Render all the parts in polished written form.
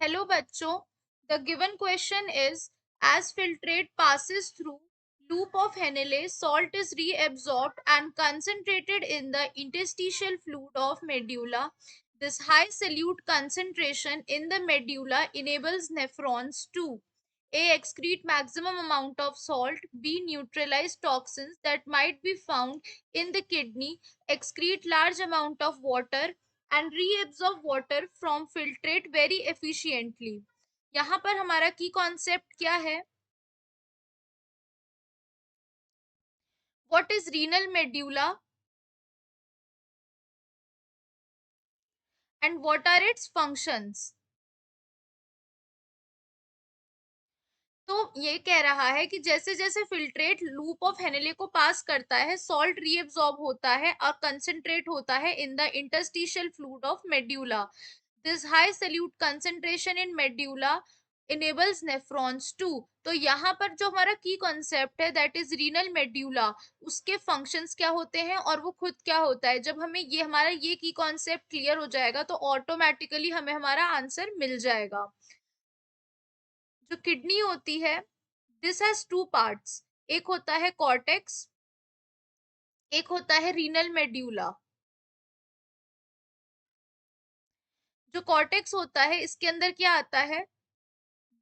Hello बच्चों, the given question is as filtrate passes through loop of Henle, salt is reabsorbed and concentrated in the interstitial fluid of medulla. This high solute concentration in the medulla enables nephrons to A. Excrete maximum amount of salt, B. Neutralize toxins that might be found in the kidney, excrete large amount of water and reabsorb water from filtrate very efficiently. यहाँ पर हमारा की concept क्या है? What is renal medulla and what are its functions? तो ये कह रहा है कि जैसे जैसे फिल्ट्रेट लूप ऑफ हेनेले को पास करता है, सॉल्ट रीअब्सॉर्ब होता है और कंसंट्रेट होता है in the interstitial fluid of medulla. This high solute concentration in medulla enables nephrons to. तो यहाँ पर जो हमारा की कॉन्सेप्ट है दैट इज रीनल मेड्यूला, उसके फंक्शंस क्या होते हैं और वो खुद क्या होता है. जब हमें ये हमारा ये की कॉन्सेप्ट क्लियर हो जाएगा तो ऑटोमेटिकली हमें हमारा आंसर मिल जाएगा. जो किडनी होती है, दिस हैज टू पार्ट्स. एक होता है कॉर्टेक्स, एक होता है रीनल मेड्यूला. जो कॉर्टेक्स होता है इसके अंदर क्या आता है?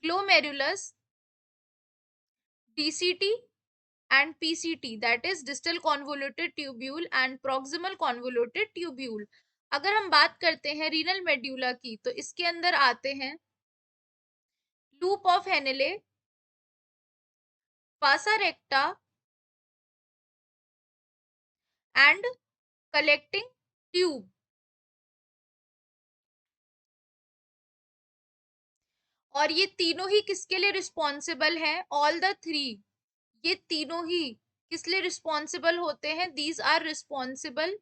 Glomerulus, DCT and PCT, that is distal convoluted tubule and proximal convoluted tubule. अगर हम बात करते हैं रीनल मेड्यूला की तो इसके अंदर आते हैं loop of Henle, vasa recta and collecting tube. और ये तीनों ही किसके लिए रिस्पॉन्सिबल हैं? ऑल द थ्री, ये तीनों ही किस लिए रिस्पॉन्सिबल होते हैं? These are responsible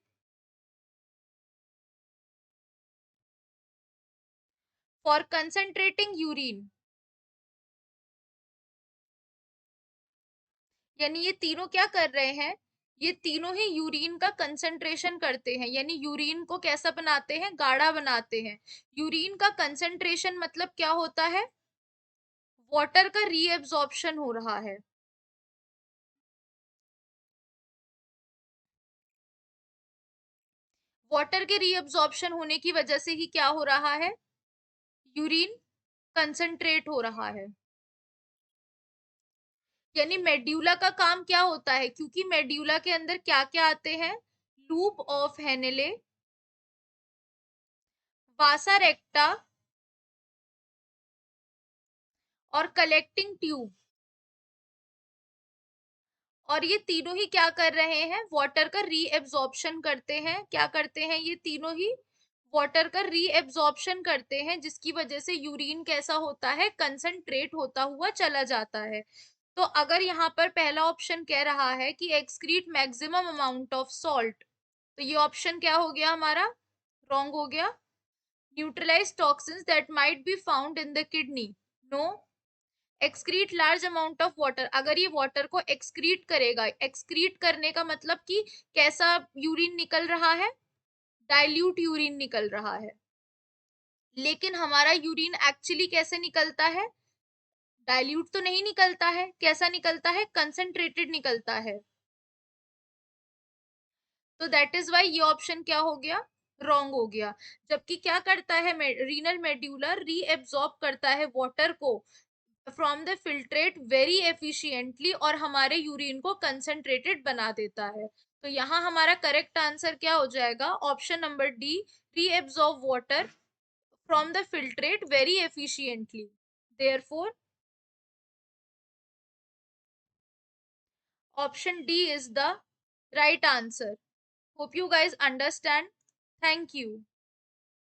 for concentrating urine. यानी ये तीनों क्या कर रहे हैं? ये तीनों ही यूरिन का कंसंट्रेशन करते हैं, यानी यूरिन को कैसा बनाते हैं? गाढ़ा बनाते हैं. यूरिन का कंसंट्रेशन मतलब क्या होता है? वाटर का रीएब्जॉर्प्शन हो रहा है. वाटर के रीअब्जॉर्प्शन होने की वजह से ही क्या हो रहा है? यूरिन कंसंट्रेट हो रहा है. यानी मेड्यूला का काम क्या होता है? क्योंकि मेड्यूला के अंदर क्या क्या आते हैं? लूप ऑफ हेनेले, वासा रेक्टा और कलेक्टिंग ट्यूब. और ये तीनों ही क्या कर रहे हैं? वाटर का रीएब्जॉर्प्शन करते हैं. क्या करते हैं ये तीनों ही? वाटर का रीएब्जॉर्प्शन करते हैं, जिसकी वजह से यूरिन कैसा होता है? कंसंट्रेट होता हुआ चला जाता है. तो अगर यहाँ पर पहला ऑप्शन कह रहा है कि excrete maximum amount of salt, तो ये ऑप्शन क्या हो गया हमारा? रॉन्ग हो गया. Neutralise toxins that might be found in the kidney, no. Excrete large amount of water, अगर ये वाटर को एक्सक्रीट करेगा, एक्सक्रीट करने का मतलब कि कैसा यूरिन निकल रहा है? डाइल्यूट यूरिन निकल रहा है. लेकिन हमारा यूरिन एक्चुअली कैसे निकलता है? डाइल्यूट तो नहीं निकलता है. कैसा निकलता है? कंसंट्रेटेड निकलता है. तो दैट इज वाई ये ऑप्शन क्या हो गया? रॉन्ग हो गया. जबकि क्या करता है रीनल मेड्यूलर? रीएब्सॉर्ब करता है वाटर को from the filtrate very efficiently और हमारे यूरिन को कंसंट्रेटेड बना देता है. तो यहाँ हमारा करेक्ट आंसर क्या हो जाएगा? Option number D, reabsorb water from the filtrate very efficiently. Therefore option D is the right answer. Hope you guys understand. Thank you.